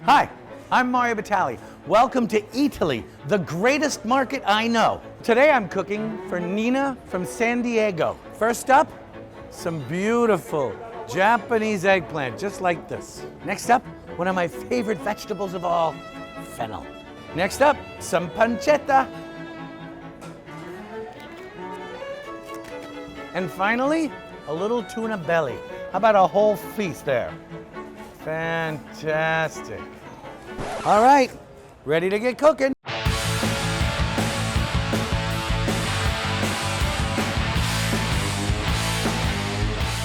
Hi, I'm Mario Batali. Welcome to Italy, the greatest market I know. Today I'm cooking for Nina from San Diego. First up, some beautiful Japanese eggplant, just like this. Next up, one of my favorite vegetables of all, fennel. Next up, some pancetta. And finally, a little tuna belly. How about a whole feast there? Fantastic. All right, ready to get cooking.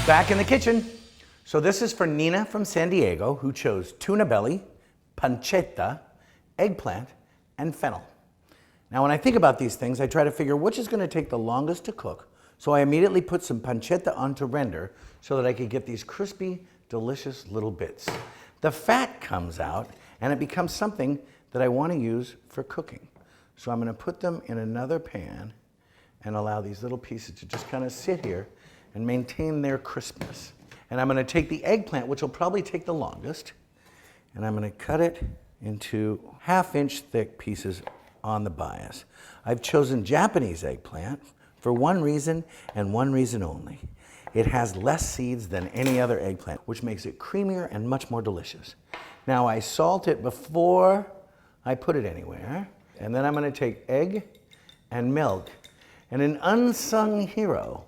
Back in the kitchen. So this is for Nina from San Diego, who chose tuna belly, pancetta, eggplant, and fennel. Now when I think about these things, I try to figure which is going to take the longest to cook. So I immediately put some pancetta onto render so that I could get these crispy, delicious little bits. The fat comes out and it becomes something that I want to use for cooking. So I'm going to put them in another pan and allow these little pieces to just kind of sit here and maintain their crispness. And I'm going to take the eggplant, which will probably take the longest, and I'm going to cut it into 1/2 inch thick pieces on the bias. I've chosen Japanese eggplant for one reason and one reason only. It has less seeds than any other eggplant, which makes it creamier and much more delicious. Now I salt it before I put it anywhere, and then I'm going to take egg and milk, and an unsung hero,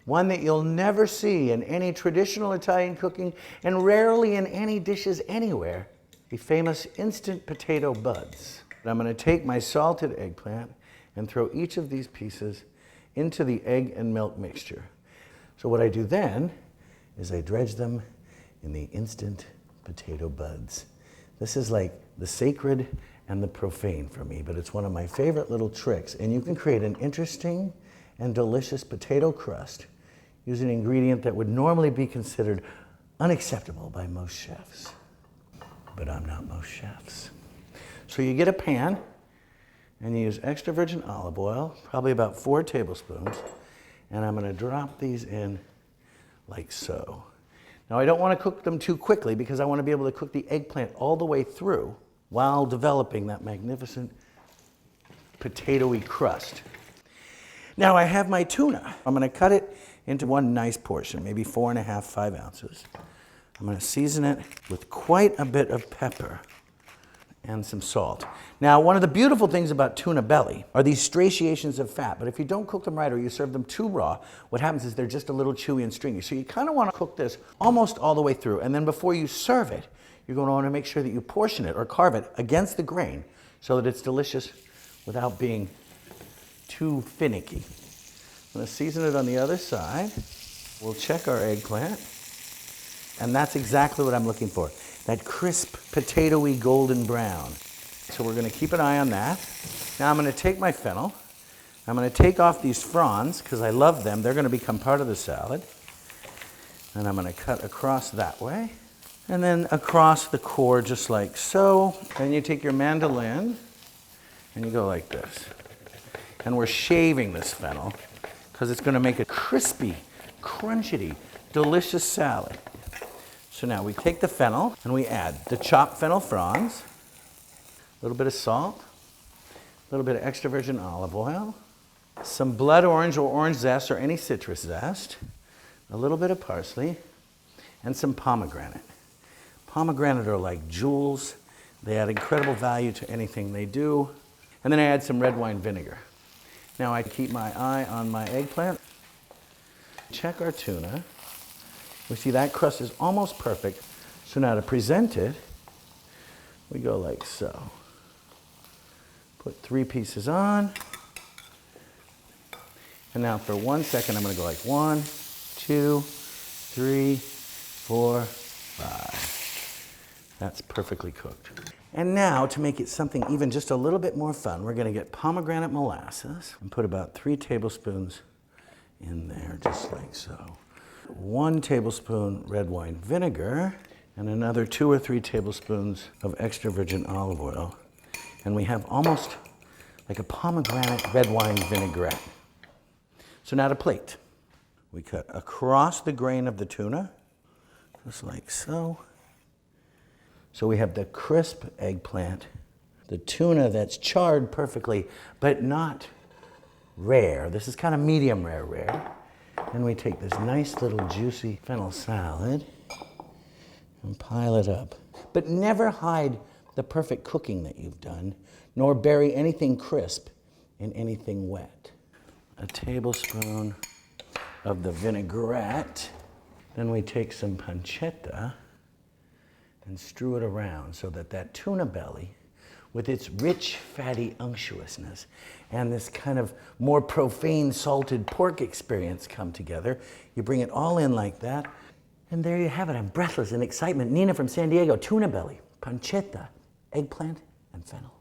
one that you'll never see in any traditional Italian cooking and rarely in any dishes anywhere, the famous instant potato buds. I'm going to take my salted eggplant and throw each of these pieces into the egg and milk mixture. So what I do then is I dredge them in the instant potato buds. This is like the sacred and the profane for me, but it's one of my favorite little tricks, and you can create an interesting and delicious potato crust using an ingredient that would normally be considered unacceptable by most chefs. But I'm not most chefs. So you get a pan and you use extra virgin olive oil, probably about 4 tablespoons, and I'm going to drop these in like so. Now I don't want to cook them too quickly because I want to be able to cook the eggplant all the way through while developing that magnificent potatoy crust. Now I have my tuna. I'm going to cut it into one nice portion, maybe 4.5, 5 ounces. I'm going to season it with quite a bit of pepper and some salt. Now, one of the beautiful things about tuna belly are these striations of fat, but if you don't cook them right or you serve them too raw, what happens is they're just a little chewy and stringy. So you kind of want to cook this almost all the way through, and then before you serve it, you're going to want to make sure that you portion it or carve it against the grain so that it's delicious without being too finicky. I'm going to season it on the other side. We'll check our eggplant, and that's exactly what I'm looking for. That crisp, potatoy golden brown. So we're going to keep an eye on that. Now I'm going to take my fennel. I'm going to take off these fronds because I love them. They're going to become part of the salad. And I'm going to cut across that way. And then across the core just like so. Then you take your mandolin and you go like this. And we're shaving this fennel because it's going to make a crispy, crunchy, delicious salad. So now we take the fennel and we add the chopped fennel fronds, a little bit of salt, a little bit of extra virgin olive oil, some blood orange or orange zest or any citrus zest, a little bit of parsley, and some pomegranate. Pomegranate are like jewels. They add incredible value to anything they do. And then I add some red wine vinegar. Now I keep my eye on my eggplant. Check our tuna. We see that crust is almost perfect. So now to present it, we go like so. Put 3 pieces on. And now for 1 second, I'm going to go like 1, 2, 3, 4, 5. That's perfectly cooked. And now to make it something even just a little bit more fun, we're going to get pomegranate molasses and put about 3 tablespoons in there, just like so. 1 tablespoon red wine vinegar, and another 2 or 3 tablespoons of extra virgin olive oil. And we have almost like a pomegranate red wine vinaigrette. So now to plate. We cut across the grain of the tuna, just like so. So we have the crisp eggplant, the tuna that's charred perfectly, but not rare. This is kind of medium rare. Then we take this nice little juicy fennel salad and pile it up. But never hide the perfect cooking that you've done, nor bury anything crisp in anything wet. A tablespoon of the vinaigrette. Then we take some pancetta and strew it around so that that tuna belly, with its rich, fatty unctuousness and this kind of more profane salted pork experience come together. You bring it all in like that, and there you have it. I'm breathless in excitement. Nina from San Diego, tuna belly, pancetta, eggplant, and fennel.